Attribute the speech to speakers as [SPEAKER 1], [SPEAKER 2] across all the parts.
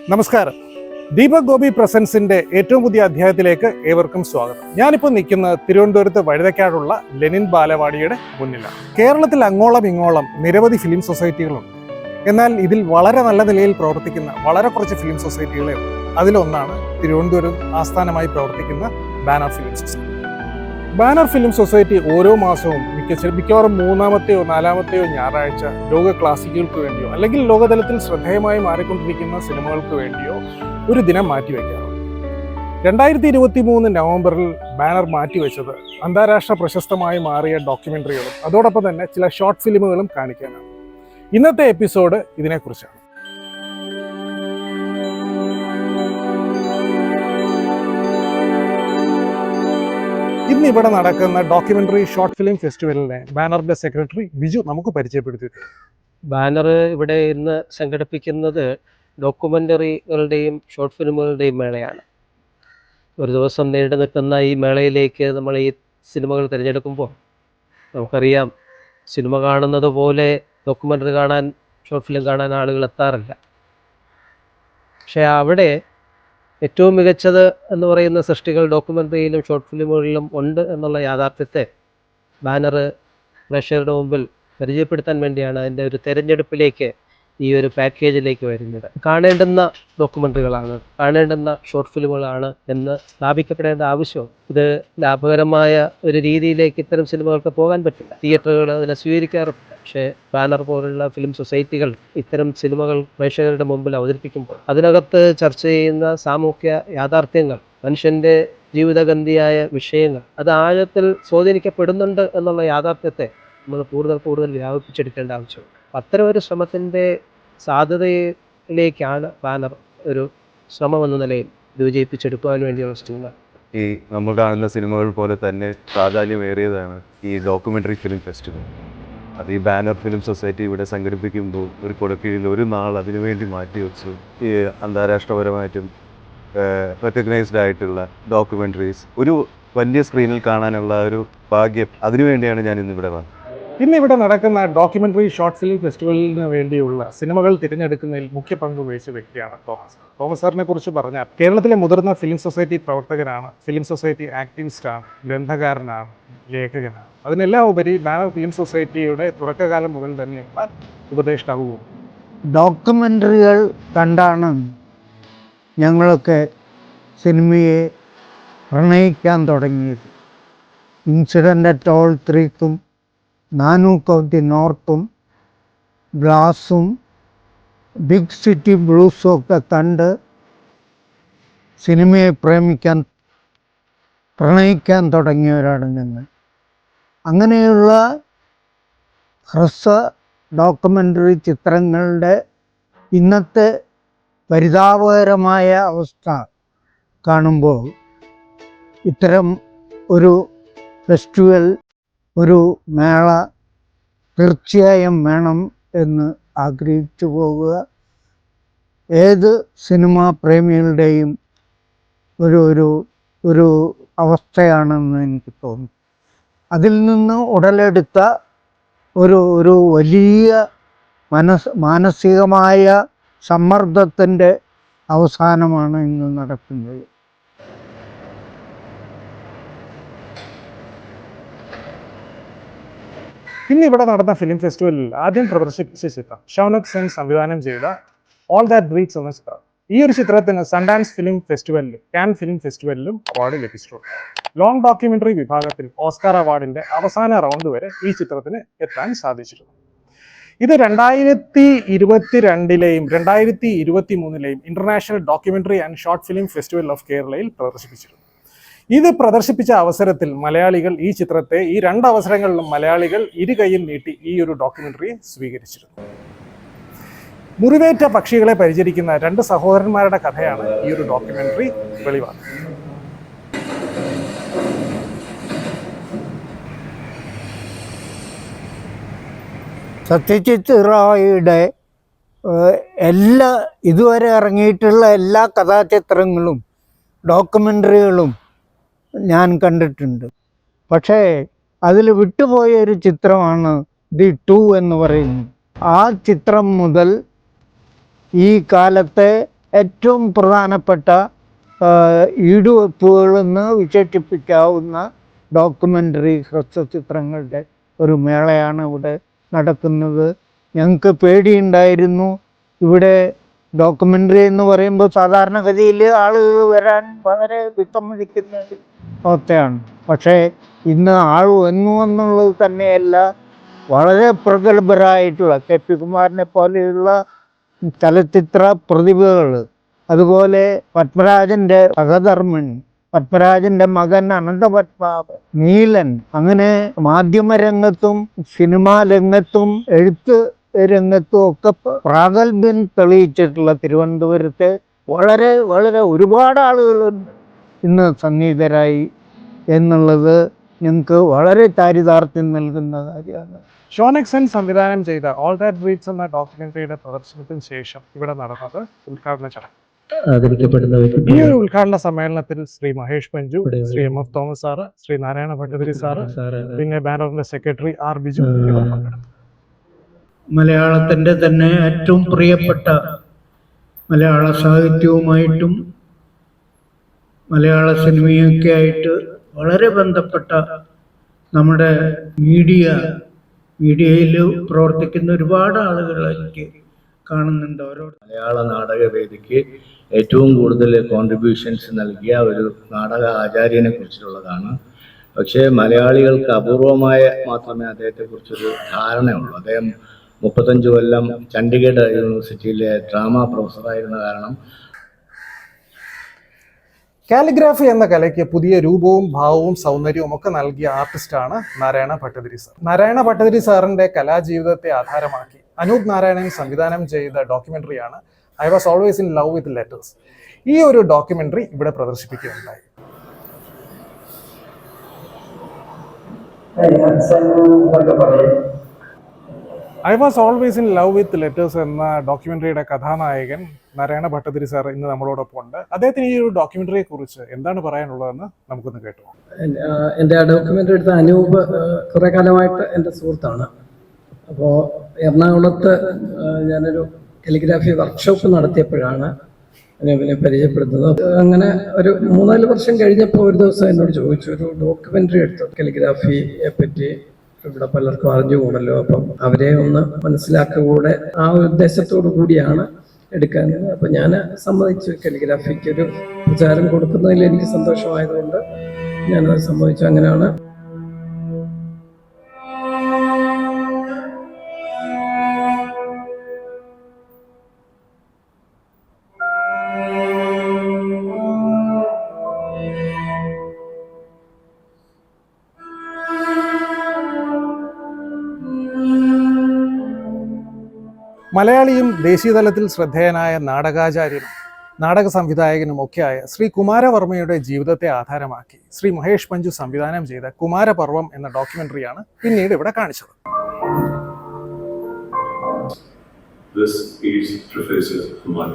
[SPEAKER 1] നമസ്കാരം. ദീപക് ഗോപി പ്രസൻസിന്റെ ഏറ്റവും പുതിയ അധ്യായത്തിലേക്ക് ഏവർക്കും സ്വാഗതം. ഞാനിപ്പോൾ നിൽക്കുന്നത് തിരുവനന്തപുരത്ത് വഴുതക്കാടുള്ള ലെനിൻ ബാലവാടിയുടെ മുന്നിലാണ്. കേരളത്തിൽ അങ്ങോളം ഇങ്ങോളം നിരവധി ഫിലിം സൊസൈറ്റികളുണ്ട്. എന്നാൽ ഇതിൽ വളരെ നല്ല നിലയിൽ പ്രവർത്തിക്കുന്ന വളരെ കുറച്ച് ഫിലിം സൊസൈറ്റികളെ ഉണ്ട്. അതിലൊന്നാണ് തിരുവനന്തപുരം ആസ്ഥാനമായി പ്രവർത്തിക്കുന്ന banner film society. Banner film society ഓരോ മാസവും മിക്കവാറും മൂന്നാമത്തെയോ നാലാമത്തെയോ ഞായറാഴ്ച ലോക ക്ലാസിക്കുകൾക്ക് വേണ്ടിയോ അല്ലെങ്കിൽ ലോകതലത്തിൽ ശ്രദ്ധേയമായി മാറിക്കൊണ്ടിരിക്കുന്ന സിനിമകൾക്ക് വേണ്ടിയോ ഒരു ദിനം മാറ്റിവെക്കാറുണ്ട്. 2023 നവംബറിൽ ബാനർ മാറ്റിവെച്ചത് അന്താരാഷ്ട്ര പ്രശസ്തമായി മാറിയ ഡോക്യുമെൻ്ററികളും അതോടൊപ്പം തന്നെ ചില ഷോർട്ട് ഫിലിമുകളും കാണിക്കാനാണ്. ഇന്നത്തെ എപ്പിസോഡ് ഇതിനെക്കുറിച്ചാണ്. ഇന്ന് ഇവിടെ നടക്കുന്ന ഡോക്യുമെന്ററി ഷോർട്ട് ഫിലിം ഫെസ്റ്റിവലിനെ ബാനറിന്റെ സെക്രട്ടറി ബിജു നമുക്ക് പരിചയപ്പെടുത്തി.
[SPEAKER 2] ബാനർ ഇവിടെ ഇന്ന് സംഘടിപ്പിക്കുന്നത് ഡോക്യുമെൻ്ററികളുടെയും ഷോർട്ട് ഫിലിമുകളുടെയും മേളയാണ്. ഒരു ദിവസം നീണ്ടു നിൽക്കുന്ന ഈ മേളയിലേക്ക് നമ്മൾ ഈ സിനിമകൾ തിരഞ്ഞെടുക്കുമ്പോൾ നമുക്കറിയാം, സിനിമ കാണുന്നത് പോലെ ഡോക്യുമെൻ്ററി കാണാൻ, ഷോർട്ട് ഫിലിം കാണാൻ ആളുകൾ എത്താറില്ല. പക്ഷേ അവിടെ ഏറ്റവും മികച്ചത് എന്ന് പറയുന്ന സൃഷ്ടികൾ ഡോക്യുമെൻ്ററിയിലും ഷോർട്ട് ഫിലിമുകളിലും ഉണ്ട് എന്നുള്ള യാഥാർത്ഥ്യത്തെ ബാനർ പ്രേക്ഷകരുടെ മുമ്പിൽ പരിചയപ്പെടുത്താൻ വേണ്ടിയാണ് അതിൻ്റെ ഒരു തെരഞ്ഞെടുപ്പിലേക്ക്, ഈ ഒരു പാക്കേജിലേക്ക് വരുന്നത്. കാണേണ്ടുന്ന ഡോക്യുമെൻ്ററികളാണ്, കാണേണ്ടുന്ന ഷോർട്ട് ഫിലിമുകളാണ് എന്ന് സ്ഥാപിക്കപ്പെടേണ്ട ആവശ്യം. ഇത് ലാഭകരമായ ഒരു രീതിയിലേക്ക് ഇത്തരം സിനിമകൾക്ക് പോകാൻ പറ്റില്ല. തിയേറ്ററുകൾ അതിനെ സ്വീകരിക്കാറുണ്ട്. പക്ഷേ ബാനർ പോലുള്ള ഫിലിം സൊസൈറ്റികൾ ഇത്തരം സിനിമകൾ പ്രേക്ഷകരുടെ മുമ്പിൽ അവതരിപ്പിക്കുമ്പോൾ അതിനകത്ത് ചർച്ച ചെയ്യുന്ന സാമൂഹ്യ യാഥാർത്ഥ്യങ്ങൾ, മനുഷ്യൻ്റെ ജീവിതഗന്ധിയായ വിഷയങ്ങൾ, അത് ആഴത്തിൽ സ്വാധീനിക്കപ്പെടുന്നുണ്ട് എന്നുള്ള യാഥാർത്ഥ്യത്തെ നമ്മൾ കൂടുതൽ വ്യാപിപ്പിച്ചെടുക്കേണ്ട ആവശ്യമുണ്ട്. അത്തരം ഒരു ശ്രമത്തിൻ്റെ സാധ്യതയിലേക്കാണ് ബാനർ ഒരു ശ്രമം എന്ന നിലയിൽ ഇത് വിജയിപ്പിച്ചെടുക്കുവാൻ വേണ്ടിയുള്ള ശ്രമങ്ങൾ.
[SPEAKER 3] ഈ നമ്മൾ കാണുന്ന സിനിമകൾ പോലെ തന്നെ പ്രാധാന്യമേറിയതാണ് ഈ ഡോക്യുമെൻ്ററി ഫിലിം ഫെസ്റ്റിവൽ. അത് ഈ ബാനർ ഫിലിം സൊസൈറ്റി ഇവിടെ സംഘടിപ്പിക്കുമ്പോൾ ഒരു കൊടുക്കീഴിൽ ഒരു നാൾ അതിനുവേണ്ടി മാറ്റിവെച്ചു ഈ അന്താരാഷ്ട്രപരമായിട്ടും റെക്കഗ്നൈസ്ഡ് ആയിട്ടുള്ള ഡോക്യുമെൻ്ററീസ് ഒരു വലിയ സ്ക്രീനിൽ കാണാനുള്ള ഒരു ഭാഗ്യം, അതിനുവേണ്ടിയാണ് ഞാൻ ഇന്നിവിടെ വന്നത്.
[SPEAKER 1] ഇന്നിവിടെ നടക്കുന്ന ഡോക്യുമെന്ററി ഷോർട്ട് ഫിലിം ഫെസ്റ്റിവലിന് വേണ്ടിയുള്ള സിനിമകൾ തിരഞ്ഞെടുക്കുന്നതിൽ മുഖ്യ പങ്ക് വഹിച്ച വ്യക്തിയാണ് തോമസ് സാറിനെ കുറിച്ച് പറഞ്ഞാൽ കേരളത്തിലെ മുതിർന്ന ഫിലിം സൊസൈറ്റി പ്രവർത്തകനാണ്, ഫിലിം സൊസൈറ്റി ആക്ടിവിസ്റ്റാണ്, ഗ്രന്ഥകാരനാണ്, ലേഖകനാണ്. അതിനെല്ലാം ഉപരി ബാനർ ഫിലിം സൊസൈറ്റിയുടെ തുടക്കകാലം മുതൽ തന്നെ ഉപദേഷ്ടാവും.
[SPEAKER 4] ഡോക്യുമെൻ്ററികൾ കണ്ടാണ് ഞങ്ങളൊക്കെ സിനിമയെ പ്രണയിക്കാൻ തുടങ്ങിയത്. ഇൻസിഡൻ്റ് അറ്റ് ഓൾ 3-ക്കും നാനൂക്ക് ഓഫ് ദി നോർത്തും ഗ്ലാസും ബിഗ് സിറ്റി ബ്ലൂസും ഒക്കെ കണ്ട് സിനിമയെ പ്രണയിക്കാൻ തുടങ്ങിയവരാണ് ഞങ്ങൾ. അങ്ങനെയുള്ള ഹ്രസ്വ ഡോക്യുമെൻ്ററി ചിത്രങ്ങളുടെ ഇന്നത്തെ പരിതാപകരമായ അവസ്ഥ കാണുമ്പോൾ ഇത്തരം ഒരു ഫെസ്റ്റിവൽ, ഒരു മേള തീർച്ചയായും വേണം എന്ന് ആഗ്രഹിച്ചു പോകുക ഏത് സിനിമാ പ്രേമികളുടെയും ഒരു അവസ്ഥയാണെന്ന് എനിക്ക് തോന്നുന്നു. അതിൽ നിന്ന് ഉടലെടുത്ത ഒരു വലിയ മാനസികമായ സമ്മർദ്ദത്തിൻ്റെ അവസാനമാണ് ഇന്ന് നടക്കുന്നത്.
[SPEAKER 1] ഇന്ന് ഇവിടെ നടന്ന ഫിലിം ഫെസ്റ്റിവലിൽ ആദ്യം പ്രദർശിപ്പിച്ച ചിത്രം ഷൗനക് സെൻ സംവിധാനം ചെയ്ത ഓൾ ദാറ്റ് ബ്രീത്സ് എന്ന ചിത്രം. ഈ ഒരു ചിത്രത്തിന് സൺഡാൻസ് ഫിലിം ഫെസ്റ്റിവലിലും കാൻ ഫിലിം ഫെസ്റ്റിവലിലും അവാർഡ് ലഭിച്ചിട്ടുണ്ട്. ലോങ് ഡോക്യുമെന്ററി വിഭാഗത്തിൽ ഓസ്കാർ അവാർഡിന്റെ അവസാന റൗണ്ട് വരെ ഈ ചിത്രത്തിന് എത്താൻ സാധിച്ചിരുന്നു. ഇത് 2022-ലെയും 2023-ലെയും international documentary and short film festival of കേരളയിൽ പ്രദർശിപ്പിച്ചിരുന്നു. ഇത് പ്രദർശിപ്പിച്ച അവസരത്തിൽ മലയാളികൾ ഈ ചിത്രത്തെ, ഈ 2 അവസരങ്ങളിലും മലയാളികൾ ഇരുകൈയിൽ നീട്ടി ഈ ഒരു ഡോക്യുമെന്ററി സ്വീകരിച്ചിരുന്നു. മുറിവേറ്റ പക്ഷികളെ പരിചരിക്കുന്ന 2 സഹോദരന്മാരുടെ കഥയാണ് ഈ ഒരു ഡോക്യുമെന്ററി വെളിവാക്കുന്നത്.
[SPEAKER 4] സത്യജിത്ത് റായിയുടെ ഇതുവരെ ഇറങ്ങിയിട്ടുള്ള എല്ലാ കഥാചിത്രങ്ങളും ഡോക്യുമെൻ്ററികളും ഞാൻ കണ്ടിട്ടുണ്ട്. പക്ഷേ അതിൽ വിട്ടുപോയ ഒരു ചിത്രമാണ് ദി 2 എന്ന് പറയുന്നത്. ആ ചിത്രം മുതൽ ഈ കാലത്തെ ഏറ്റവും പ്രധാനപ്പെട്ട ഈടുവെപ്പുകളെന്ന് വിശേഷിപ്പിക്കാവുന്ന ഡോക്യുമെൻ്ററി ഹ്രസ്വചിത്രങ്ങളുടെ ഒരു മേളയാണ് ഇവിടെ നടക്കുന്നത്. ഞങ്ങൾക്ക് പേടിയുണ്ടായിരുന്നു. ഇവിടെ ഡോക്യുമെൻ്ററി എന്ന് പറയുമ്പോൾ സാധാരണഗതിയിൽ ആളുകൾ വരാൻ വളരെ വിസമ്മതിക്കുന്ന അവസ്ഥയാണ്. പക്ഷേ ഇന്ന് ആൾ വന്നു എന്നുള്ളത് തന്നെയല്ല, വളരെ പ്രഗത്ഭരായിട്ടുള്ള KP കുമാരനെ പോലെയുള്ള ചലച്ചിത്ര പ്രതിഭകൾ, അതുപോലെ പത്മരാജൻ്റെ സഹധർമ്മൻ, പത്മരാജൻ്റെ മകൻ അനന്തപത്മനാഭൻ, നീലൻ, അങ്ങനെ മാധ്യമരംഗത്തും സിനിമാ രംഗത്തും എഴുത്ത് രംഗത്തും ഒക്കെ പ്രാഗൽഭ്യം തെളിയിച്ചിട്ടുള്ള തിരുവനന്തപുരത്തെ വളരെ വളരെ ഒരുപാട് ആളുകൾ ഇന്ന് സന്നിഹിതരായി എന്നുള്ളത് ഞങ്ങൾക്ക് വളരെ ചാരിതാർത്ഥ്യം നൽകുന്ന കാര്യമാണ്.
[SPEAKER 1] ഷോൺ എക്സൺ സംവിധാനം ചെയ്ത ഓൾ ദാറ്റ് ബ്രീഡ്സ് എന്ന ഡോക്യുമെന്ററിയുടെ പ്രദർശനത്തിന് ശേഷം ഇവിടെ നടന്നത് ഉദ്ഘാടന ചടങ്ങ്. ഈ ഒരു ഉദ്ഘാടന സമ്മേളനത്തിൽ Shri Mahesh Panchu, Shri MF Thomas sir, Shri Narayana Bhattathiri sir, പിന്നെ ബാനറിന്റെ സെക്രട്ടറി R ബിജു എന്നിവർ പങ്കെടുത്തു.
[SPEAKER 4] മലയാളത്തിൻ്റെ തന്നെ ഏറ്റവും പ്രിയപ്പെട്ട മലയാള സാഹിത്യവുമായിട്ടും മലയാള സിനിമയൊക്കെ ആയിട്ട് വളരെ ബന്ധപ്പെട്ട നമ്മുടെ മീഡിയയിൽ പ്രവർത്തിക്കുന്ന ഒരുപാട് ആളുകൾ എനിക്ക് കാണുന്നുണ്ട്. ഓരോ
[SPEAKER 5] മലയാള നാടകവേദിക്ക് ഏറ്റവും കൂടുതൽ കോൺട്രിബ്യൂഷൻസ് നൽകിയ ഒരു നാടക ആചാര്യനെ കുറിച്ചുള്ളതാണ്. പക്ഷേ മലയാളികൾക്ക് അപൂർവമായ മാത്രമേ അദ്ദേഹത്തെക്കുറിച്ചൊരു ധാരണയുള്ളൂ. അദ്ദേഹം 35 കൊല്ലം ചണ്ഡീഗഡ് യൂണിവേഴ്സിറ്റിയിലെ ഡ്രാമ പ്രൊഫസറായിരുന്ന കാരണം
[SPEAKER 1] കാലിഗ്രാഫി എന്ന കലയ്ക്ക് പുതിയ രൂപവും ഭാവവും സൗന്ദര്യവും ഒക്കെ നൽകിയ ആർട്ടിസ്റ്റാണ് നാരായണ ഭട്ടതിരി സാർ. നാരായണ ഭട്ടതിരി സാറിന്റെ കലാജീവിതത്തെ ആധാരമാക്കി അനൂപ് നാരായണൻ സംവിധാനം ചെയ്ത ഡോക്യുമെന്ററിയാണ് I was always in love with letters. ഈ ഒരു ഡോക്യുമെന്ററി ഇവിടെ പ്രദർശിപ്പിക്കുകയുണ്ടായി. I was always in love with letters എന്ന ഡോക്യുമെന്ററിയുടെ കഥാനായകൻ നാരായണ ഭട്ടതിരി സാർ ഇന്ന് നമ്മളോടൊപ്പം ഉണ്ട്. അദ്ദേഹത്തിന് ഈ ഒരു ഡോക്യുമെന്ററിയെ കുറിച്ച് എന്താണ് പറയാനുള്ളതെന്ന് നമുക്കൊന്ന് കേട്ടു.
[SPEAKER 6] എൻ്റെ ആ ഡോക്യുമെന്ററി എടുത്ത അനൂപ് കുറേ കാലമായിട്ട് എൻ്റെ സുഹൃത്താണ്. അപ്പോൾ എറണാകുളത്ത് ഞാനൊരു കലിഗ്രാഫി വർക്ക്ഷോപ്പ് നടത്തിയപ്പോഴാണ് അനൂപിനെ പരിചയപ്പെടുത്തുന്നത്. അങ്ങനെ ഒരു 3-4 വർഷം കഴിഞ്ഞപ്പോൾ ഒരു ദിവസം എന്നോട് ചോദിച്ചു, ഒരു ഡോക്യുമെന്ററി എടുത്തു കലിഗ്രാഫിയെ പറ്റി, ഇവിടെ പലർക്കും അറിഞ്ഞുകൂടല്ലോ, അപ്പം അവരെ ഒന്ന് മനസ്സിലാക്കുക ആ ഒരു ഉദ്ദേശത്തോടു കൂടിയാണ് എടുക്കാൻ. അപ്പം ഞാൻ സമ്മതിച്ചു. കലിഗ്രാഫിക്ക് ഒരു പ്രചാരം കൊടുക്കുന്നതിൽ എനിക്ക് സന്തോഷമായതുകൊണ്ട് ഞാനത് സമ്മതിച്ചു. അങ്ങനെയാണ്
[SPEAKER 1] മലയാളിയും ദേശീയതലത്തിൽ ശ്രദ്ധേയനായ നാടകാചാര്യനും നാടക സംവിധായകനും ഒക്കെയായ ശ്രീ കുമാരവർമ്മയുടെ ജീവിതത്തെ ആധാരമാക്കി ശ്രീ മഹേഷ് പഞ്ചു സംവിധാനം ചെയ്ത കുമാരപർവം എന്ന ഡോക്യുമെന്ററിയാണ് പിന്നീട് ഇവിടെ കാണിച്ചത്.
[SPEAKER 7] This is Professor Kumar.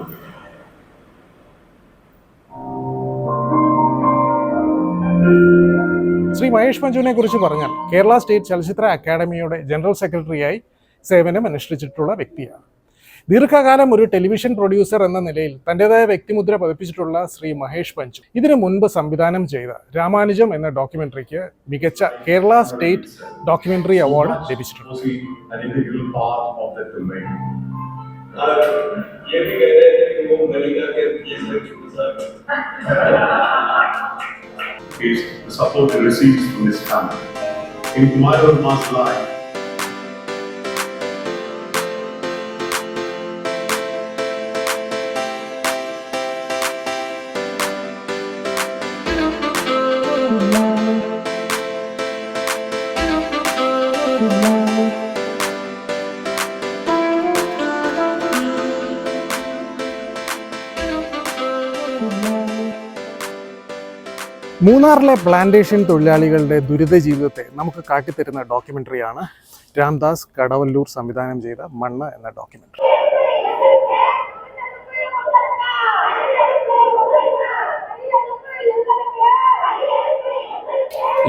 [SPEAKER 1] Shri Mahesh പഞ്ചുവിനെ കുറിച്ച് പറഞ്ഞാൽ കേരള സ്റ്റേറ്റ് ചലച്ചിത്ര അക്കാദമിയുടെ ജനറൽ സെക്രട്ടറിയായി സേവനം അനുഷ്ഠിച്ചിട്ടുള്ള വ്യക്തിയാണ്. ദീർഘകാലം ഒരു ടെലിവിഷൻ പ്രൊഡ്യൂസർ എന്ന നിലയിൽ തൻ്റെതായ വ്യക്തിമുദ്ര പതിപ്പിച്ചിട്ടുള്ള ശ്രീ മഹേഷ് പഞ്ചു ഇതിനു മുൻപ് സംവിധാനം ചെയ്ത രാമാനുജം എന്ന ഡോക്യുമെന്ററിക്ക് മികച്ച കേരള സ്റ്റേറ്റ് ഡോക്യുമെന്ററി അവാർഡ് ലഭിച്ചിട്ടുണ്ട്.
[SPEAKER 7] Is the support he receives from his family. In Kumaravamma's life,
[SPEAKER 1] മൂന്നാറിലെ പ്ലാന്റേഷൻ തൊഴിലാളികളുടെ ദുരിത ജീവിതത്തെ നമുക്ക് കാട്ടിത്തരുന്ന ഡോക്യുമെന്ററിയാണ് രാംദാസ് കടവല്ലൂർ സംവിധാനം ചെയ്ത മണ്ണ് എന്ന ഡോക്യുമെന്ററി.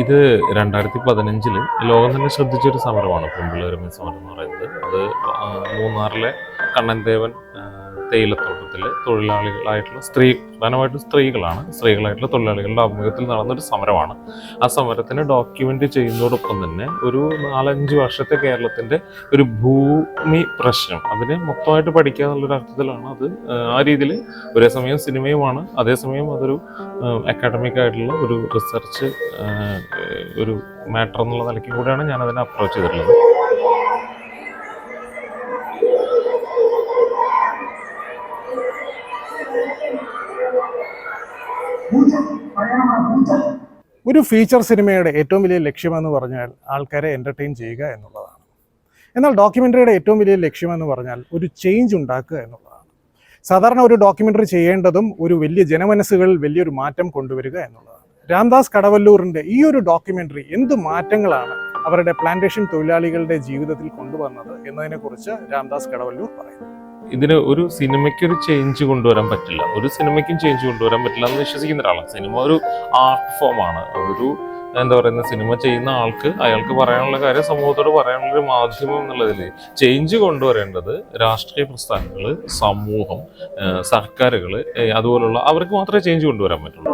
[SPEAKER 8] ഇത് 2015 ലോകം തന്നെ ശ്രദ്ധിച്ചൊരു സമരമാണ് പെൺപിള്ളേരുമേ സമരം എന്ന് പറയുന്നത്. അത് മൂന്നാറിലെ കണ്ണൻദേവൻ തേയിലത്തോട്ടത്തിൽ തൊഴിലാളികളായിട്ടുള്ള പ്രധാനമായിട്ടും സ്ത്രീകളായിട്ടുള്ള തൊഴിലാളികളുടെ ആഭിമുഖ്യത്തിൽ നടന്നൊരു സമരമാണ്. ആ സമരത്തിന് ഡോക്യുമെൻ്റ് ചെയ്യുന്നതോടൊപ്പം തന്നെ ഒരു 4-5 വർഷത്തെ കേരളത്തിൻ്റെ ഒരു ഭൂമി പ്രശ്നം അതിനെ മൊത്തമായിട്ട് പഠിക്കുക എന്നുള്ളൊരു അർത്ഥത്തിലാണ് അത്. ആ രീതിയിൽ ഒരേ സമയം സിനിമയുമാണ്, അതേസമയം അതൊരു അക്കാഡമിക് ആയിട്ടുള്ള ഒരു റിസർച്ച് ഒരു മാറ്റർ എന്നുള്ള നിലയ്ക്ക് കൂടെയാണ് ഞാൻ അതിനെ അപ്രോച്ച് ചെയ്തിട്ടുള്ളത്.
[SPEAKER 1] ഒരു ഫീച്ചർ സിനിമയുടെ ഏറ്റവും വലിയ ലക്ഷ്യമെന്ന് പറഞ്ഞാൽ ആൾക്കാരെ എൻ്റർടൈൻ ചെയ്യുക എന്നുള്ളതാണ്. എന്നാൽ ഡോക്യുമെൻ്ററിയുടെ ഏറ്റവും വലിയ ലക്ഷ്യമെന്ന് പറഞ്ഞാൽ ഒരു ചേഞ്ച് ഉണ്ടാക്കുക എന്നുള്ളതാണ്. സാധാരണ ഒരു ഡോക്യുമെൻ്ററി ചെയ്യേണ്ടതും ഒരു വലിയ ജനമനസ്സുകളിൽ വലിയൊരു മാറ്റം കൊണ്ടുവരിക എന്നുള്ളതാണ്. രാംദാസ് കടവല്ലൂരിൻ്റെ ഈ ഒരു ഡോക്യുമെൻ്ററി എന്ത് മാറ്റങ്ങളാണ് അവരുടെ പ്ലാന്റേഷൻ തൊഴിലാളികളുടെ ജീവിതത്തിൽ കൊണ്ടുവന്നത് എന്നതിനെക്കുറിച്ച് രാംദാസ് കടവല്ലൂർ പറയുന്നു.
[SPEAKER 8] ഇതിന് ഒരു സിനിമയ്ക്ക് ഒരു ചേഞ്ച് കൊണ്ടുവരാൻ പറ്റില്ല, ഒരു സിനിമയ്ക്കും ചേഞ്ച് കൊണ്ടുവരാൻ പറ്റില്ല എന്ന് വിശ്വസിക്കുന്ന ഒരാളാണ്. സിനിമ ഒരു ആർട്ട് ഫോമാണ്. ഒരു എന്താ പറയുന്ന സിനിമ ചെയ്യുന്ന ആൾക്ക് അയാൾക്ക് പറയാനുള്ള കാര്യം സമൂഹത്തോട് പറയാനുള്ള ഒരു മാധ്യമം എന്നുള്ളതിൽ ചേഞ്ച് കൊണ്ടുവരേണ്ടത് രാഷ്ട്രീയ പ്രസ്ഥാനങ്ങൾ, സമൂഹം, സർക്കാരുകൾ, അതുപോലുള്ള അവർക്ക് മാത്രമേ ചേഞ്ച് കൊണ്ടുവരാൻ പറ്റുള്ളൂ.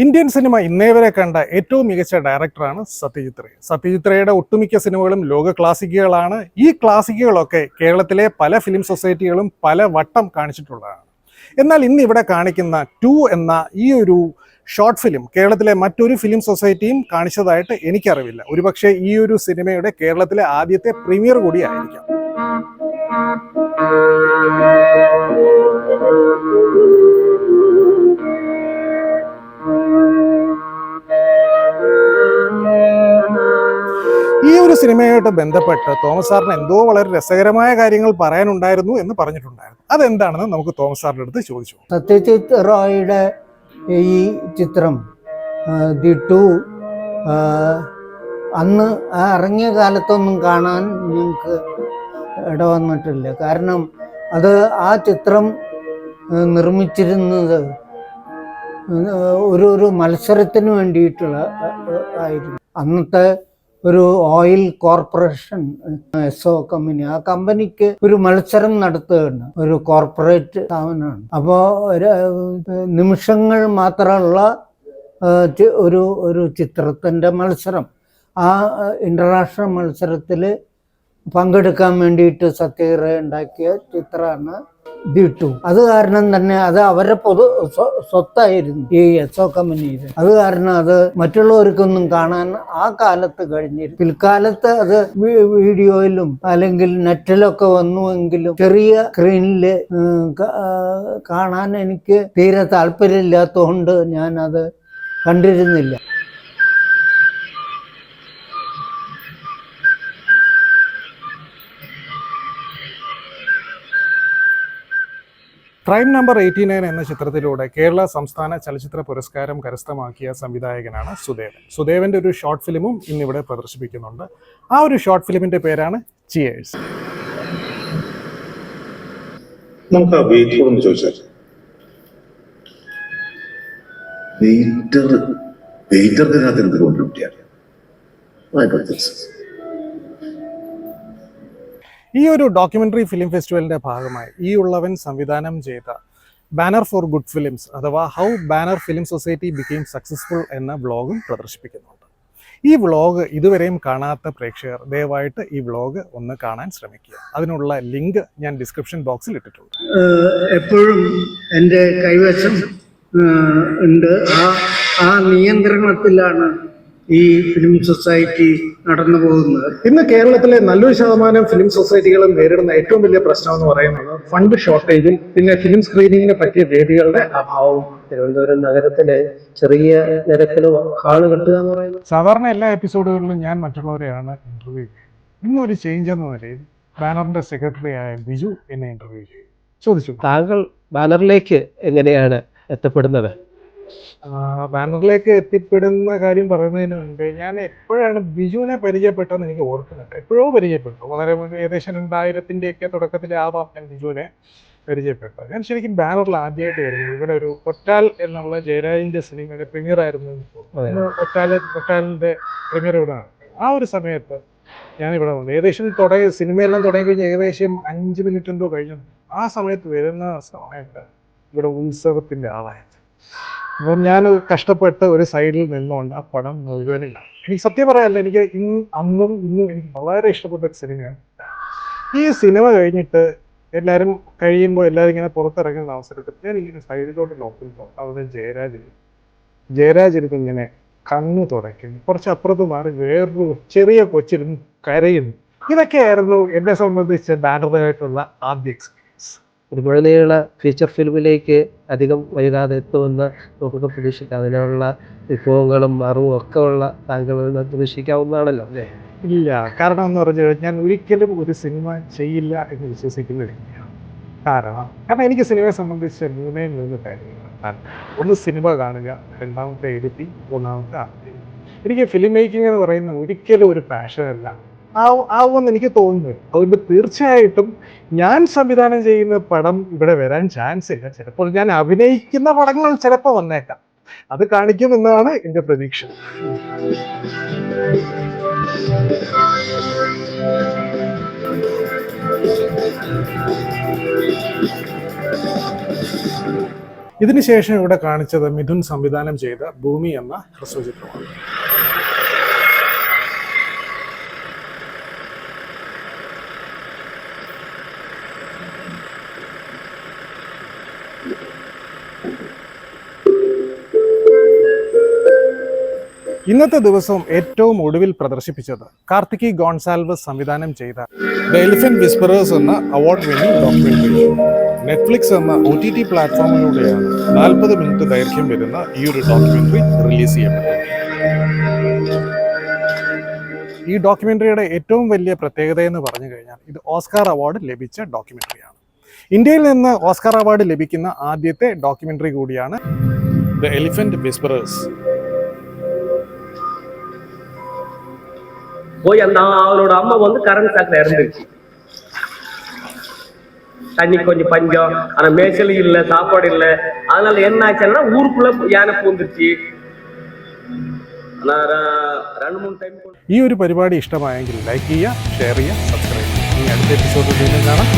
[SPEAKER 1] ഇന്ത്യൻ സിനിമ ഇന്നേ വരെ കണ്ട ഏറ്റവും മികച്ച ഡയറക്ടറാണ് സത്യജിത് റേ. സത്യജിത് റേയുടെ ഒട്ടുമിക്ക സിനിമകളും ലോക ക്ലാസിക്കുകളാണ്. ഈ ക്ലാസിക്കുകളൊക്കെ കേരളത്തിലെ പല ഫിലിം സൊസൈറ്റികളും പല വട്ടം കാണിച്ചിട്ടുള്ളതാണ്. എന്നാൽ ഇന്ന് ഇവിടെ കാണിക്കുന്ന 2 എന്ന ഈ ഒരു ഷോർട്ട് ഫിലിം കേരളത്തിലെ മറ്റൊരു ഫിലിം സൊസൈറ്റിയും കാണിച്ചതായിട്ട് എനിക്കറിവില്ല. ഒരുപക്ഷെ ഈ ഒരു സിനിമയുടെ കേരളത്തിലെ ആദ്യത്തെ പ്രീമിയർ കൂടിയായിരിക്കാം. ഈ ഒരു സിനിമയായിട്ട് ബന്ധപ്പെട്ട് തോമസ് സാറിന് എന്തോ വളരെ രസകരമായ കാര്യങ്ങൾ പറയാനുണ്ടായിരുന്നു എന്ന് പറഞ്ഞിട്ടുണ്ടായിരുന്നു. അതെന്താണെന്ന് നമുക്ക് തോമസ് സാറിൻ്റെ അടുത്ത് ചോദിച്ചു.
[SPEAKER 9] സത്യജിത് റോയുടെ ഈ ചിത്രം ദി 2 അന്ന് ഇറങ്ങിയ കാലത്തൊന്നും കാണാൻ ഞങ്ങൾക്ക് ഇടവന്നിട്ടില്ല. കാരണം അത് ആ ചിത്രം നിർമ്മിച്ചിരുന്നത് ഒരു മത്സരത്തിന് വേണ്ടിയിട്ടുള്ള ആയിരുന്നു. അന്നത്തെ ഒരു ഓയിൽ കോർപ്പറേഷൻ എസ്ഒ കമ്പനി, ആ കമ്പനിക്ക് ഒരു മത്സരം നടത്തുകയാണ്. ഒരു കോർപ്പറേറ്റ് സ്ഥാപനമാണ്. അപ്പോൾ നിമിഷങ്ങൾ മാത്രമുള്ള ഒരു ചിത്രത്തിൻ്റെ മത്സരം, ആ ഇൻ്റർനാഷണൽ മത്സരത്തിൽ പങ്കെടുക്കാൻ വേണ്ടിയിട്ട് സത്യജിത് റേ ഉണ്ടാക്കിയ ചിത്രമാണ് ദി 2. അത് കാരണം തന്നെ അത് അവരുടെ സ്വത്തായിരുന്നു ഈ എസ്ഒ കമ്പനിയിൽ. അത് കാരണം അത് മറ്റുള്ളവർക്കൊന്നും കാണാൻ ആ കാലത്ത് കഴിഞ്ഞിരുന്നു. പിൽക്കാലത്ത് അത് വീഡിയോയിലും അല്ലെങ്കിൽ നെറ്റിലൊക്കെ വന്നുവെങ്കിലും ചെറിയ സ്ക്രീനിൽ കാണാൻ എനിക്ക് തീരെ താല്പര്യമില്ലാത്തതുകൊണ്ട് ഞാനത് കണ്ടിരുന്നില്ല.
[SPEAKER 1] ക്രൈം നമ്പർ 89 എന്ന ചിത്രത്തിലൂടെ കേരള സംസ്ഥാന ചലച്ചിത്ര പുരസ്കാരം കരസ്ഥമാക്കിയ സംവിധായകനാണ് സുദേവൻ. സുദേവന്റെ ഒരു ഷോർട്ട് ഫിലിമും ഇന്നിവിടെ പ്രദർശിപ്പിക്കുന്നുണ്ട്. ആ ഒരു ഷോർട്ട് ഫിലിമിന്റെ പേരാണ് ചിയേഴ്സ്.
[SPEAKER 7] നമുക്ക് ആ വെയിറ്ററോട് ചോദിച്ചാൽ, വെയിറ്ററിനകത്ത് എന്ത് കൊണ്ടുപിടിയാണ്?
[SPEAKER 1] ഈ ഒരു ഡോക്യുമെൻ്ററി ഫിലിം ഫെസ്റ്റിവലിൻ്റെ ഭാഗമായി ഈ ഉള്ളവൻ സംവിധാനം ചെയ്ത ബാനർ ഫോർ ഗുഡ് ഫിലിംസ് അഥവാ how banner film society became successful എന്ന വ്ളോഗും പ്രദർശിപ്പിക്കുന്നുണ്ട്. ഈ വ്ളോഗ് ഇതുവരെയും കാണാത്ത പ്രേക്ഷകർ ദയവായിട്ട് ഈ വ്ളോഗ് ഒന്ന് കാണാൻ ശ്രമിക്കുക. അതിനുള്ള ലിങ്ക് ഞാൻ ഡിസ്ക്രിപ്ഷൻ ബോക്സിൽ ഇട്ടിട്ടുണ്ട്.
[SPEAKER 4] എപ്പോഴും എൻ്റെ കൈവശം ഉണ്ട്. ആ നിയന്ത്രണത്തിലാണ് ഈ ഫിലിം സൊസൈറ്റി നടന്നു പോകുന്നത്.
[SPEAKER 1] ഇന്ന് കേരളത്തിലെ നല്ലൊരു ശതമാനം ഫിലിം സൊസൈറ്റികളും നേരിടുന്ന ഏറ്റവും വലിയ പ്രശ്നം എന്ന് പറയുന്നത് ഫണ്ട് ഷോർട്ടേജും പിന്നെ ഫിലിം സ്ക്രീനിങ്ങിന് പറ്റിയ വേദികളുടെ അഭാവവും.
[SPEAKER 2] തിരുവനന്തപുരം നഗരത്തിലെ ചെറിയ നിരക്കിന് ഹാള് കിട്ടുക എന്ന് പറയുന്നത്.
[SPEAKER 1] സാധാരണ എല്ലാ എപ്പിസോഡുകളിലും ഞാൻ മറ്റുള്ളവരെയാണ് ഇന്റർവ്യൂ ചെയ്യുന്നത്. ഇന്നൊരു ചേഞ്ച് എന്ന നിലയിൽ ബാനറിന്റെ സെക്രട്ടറി ആയ ബിജു എന്നെ ഇന്റർവ്യൂ ചെയ്തു. ചോദിച്ചു,
[SPEAKER 2] താങ്കൾ ബാനറിലേക്ക് എങ്ങനെയാണ് എത്തപ്പെടുന്നത്?
[SPEAKER 1] ബാനറിലേക്ക് എത്തിപ്പെടുന്ന കാര്യം പറയുന്നതിന് മുമ്പ് ഞാൻ എപ്പോഴാണ് ബിജുവിനെ പരിചയപ്പെട്ടതെന്ന് എനിക്ക് ഓർക്കുന്നുണ്ട്. എപ്പോഴോ പരിചയപ്പെട്ടു. വളരെ ഏകദേശം 2000-ൻ്റെ തുടക്കത്തിലാവാം ഞാൻ ബിജുവിനെ പരിചയപ്പെട്ടത്. ഞാൻ ശരിക്കും ബാനറിൽ ആദ്യമായിട്ട് വരുന്നത് ഇവിടെ ഒരു ഒറ്റാൽ എന്നുള്ള ജയരാജിന്റെ സിനിമയുടെ പ്രീമിയർ ആയിരുന്നു. ഒറ്റാലിന്റെ പ്രീമിയർ ഇവിടെ ആണ്. ആ ഒരു സമയത്ത് ഞാനിവിടെ വന്നു. ഏകദേശം സിനിമയെല്ലാം തുടങ്ങി കഴിഞ്ഞ് ഏകദേശം 5 മിനിറ്റ് എന്തോ കഴിഞ്ഞു. ആ സമയത്ത് വരുന്ന സമയത്ത് ഇവിടെ ഉത്സവത്തിന്റെ ആളായത്. അപ്പം ഞാൻ കഷ്ടപ്പെട്ട് ഒരു സൈഡിൽ നിന്നുകൊണ്ട് ആ പടം മുഴുവനില്ല. എനിക്ക് സത്യം പറയാനല്ല, എനിക്ക് അന്നും ഇന്നും എനിക്ക് വളരെ ഇഷ്ടപ്പെട്ട ഒരു സിനിമയാണ്. ഈ സിനിമ കഴിഞ്ഞിട്ട് എല്ലാവരും കഴിയുമ്പോൾ എല്ലാവരും ഇങ്ങനെ പുറത്തിറങ്ങുന്ന അവസരത്തിൽ ഞാൻ ഇങ്ങനെ സൈഡിലോട്ട് നോക്കുമ്പോൾ അവിടെ ജയരാജ് ഇരുന്ന് ഇങ്ങനെ കണ്ണ് തുടയ്ക്കുന്നു. കുറച്ച് അപ്പുറത്ത് മാറി വേറൊരു ചെറിയ കൊച്ചിരുന്ന് കരയുന്നു. ഇതൊക്കെയായിരുന്നു എന്നെ സംബന്ധിച്ച് ബാനറായിട്ടുള്ള ആദ്യ എക്സ്പീരിയൻസ്.
[SPEAKER 2] ഒരു മുഴുനീള ഫീച്ചർ ഫിലിമിലേക്ക് അധികം വൈകാതെ എത്തുമെന്ന് നമുക്ക് പ്രതീക്ഷിക്കാം. അതിനുള്ള വിഭവങ്ങളും അറിവും ഒക്കെ ഉള്ള താങ്കളിൽ നിന്ന് പ്രതീക്ഷിക്കാവുന്നതാണല്ലോ അല്ലേ?
[SPEAKER 1] ഇല്ല, കാരണം എന്ന് പറഞ്ഞു കഴിഞ്ഞാൽ ഞാൻ ഒരിക്കലും ഒരു സിനിമ ചെയ്യില്ല എന്ന് വിശ്വസിക്കുന്ന വ്യക്തിയാണ്. കാരണം എനിക്ക് സിനിമയെ സംബന്ധിച്ച് 3 കാര്യങ്ങളാണ്. ഒന്ന് സിനിമ കാണുക, രണ്ടാമത്തെ എഡിറ്റിംഗ്, മൂന്നാമത്തെ ആക്ടിങ്. എനിക്ക് ഫിലിം മേക്കിംഗ് എന്ന് പറയുന്നത് ഒരിക്കലും ഒരു പാഷനല്ല, ആവുമെന്ന് എനിക്ക് തോന്നുന്നു. അതുകൊണ്ട് തീർച്ചയായിട്ടും ഞാൻ സംവിധാനം ചെയ്യുന്ന പടം ഇവിടെ വരാൻ ചാൻസ് ഇല്ല. ചിലപ്പോൾ ഞാൻ അഭിനയിക്കുന്ന പടങ്ങൾ ചിലപ്പോൾ വന്നേക്കാം. അത് കാണിക്കുമെന്നാണ് എൻ്റെ പ്രതീക്ഷ. ഇതിനുശേഷം ഇവിടെ കാണിച്ചത് മിഥുൻ സംവിധാനം ചെയ്ത ഭൂമി എന്ന ഹ്രസ്വചിത്രമാണ്. ഇന്നത്തെ ദിവസം ഏറ്റവും ഒടുവിൽ പ്രദർശിപ്പിച്ചത് കാർത്തികി ഗോൺസാൽവസ് സംവിധാനം ചെയ്ത ദ എലിഫന്റ് വിസ്പറേഴ്സ് എന്ന അവാർഡ് വിന്നിംഗ് ഡോക്യുമെന്ററി. നെറ്റ്ഫ്ലിക്സ് എന്ന OTT പ്ലാറ്റ്ഫോമിലൂടെയാണ് 40 മിനിറ്റ് ദൈർഘ്യം വരുന്ന ഈ ഒരു ഡോക്യുമെന്ററി റിലീസ് ചെയ്യപ്പെട്ടത്. ഈ ഡോക്യുമെന്ററിയുടെ ഏറ്റവും വലിയ പ്രത്യേകത എന്ന് പറഞ്ഞു കഴിഞ്ഞാൽ ഇത് ഓസ്കാർ അവാർഡ് ലഭിച്ച ഡോക്യുമെന്ററിയാണ്. ഇന്ത്യയിൽ നിന്ന് ഓസ്കാർ അവാർഡ് ലഭിക്കുന്ന ആദ്യത്തെ ഡോക്യുമെന്ററി കൂടിയാണ് ദ എലിഫന്റ് വിസ്പറേഴ്സ്.
[SPEAKER 10] போய் அவனோட அம்மா வந்து கரண்ட் ஷாக்ல இறந்துருச்சு. தண்ணி கொஞ்சம் பஞ்சம், ஆனா மேய்ச்சல் இல்ல, சாப்பாடு இல்ல. அதனால என்ன ஆச்சுன்னா ஊருக்குள்ள யானை பூந்துருச்சு.
[SPEAKER 1] ഈ ഒരു പരിപാടി ഇഷ്ടമായെങ്കിൽ ലൈക്ക് ചെയ്യുക, ഷെയർ ചെയ്യുക, സബ്സ്ക്രൈബ് ചെയ്യുക. ഇനി അടുത്ത എപ്പിസോഡിൽ വീണ്ടും കാണാം.